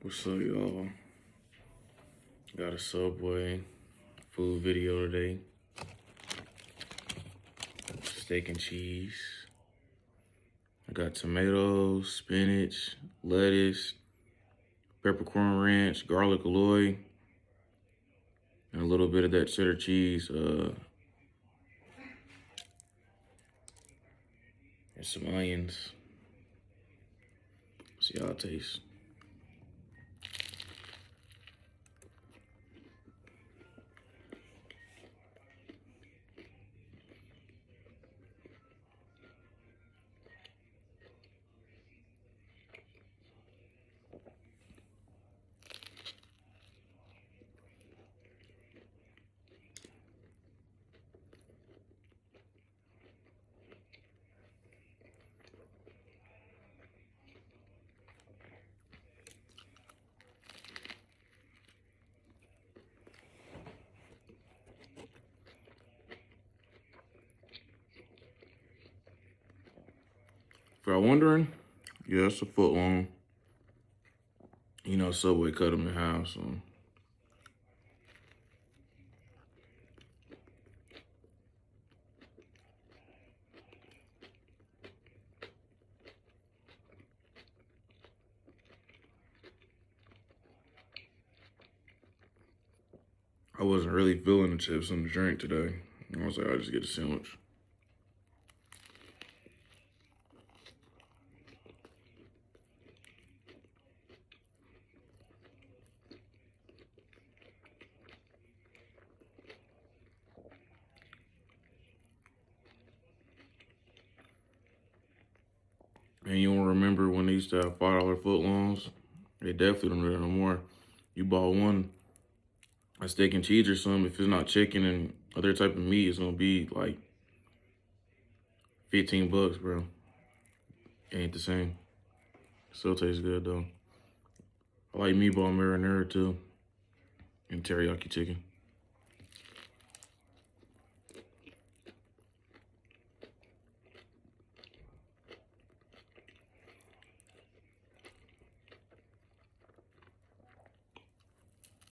What's up, y'all? Got a Subway food video today. Steak and cheese. I got tomatoes, spinach, lettuce, peppercorn ranch, garlic alloy, and a little bit of that cheddar cheese, and some onions. See how it tastes. If y'all wondering, yeah, it's a foot long. You know, Subway cut them in half, so. I wasn't really feeling the chips and the drink today. I was like, I'll just get a sandwich. And you don't remember when they used to have $5 footlongs? They definitely don't do that no more. You bought one, a steak and cheese or something, if it's not chicken and other type of meat, it's gonna be like 15 bucks, bro. Ain't the same. Still tastes good though. I like meatball marinara too, and teriyaki chicken.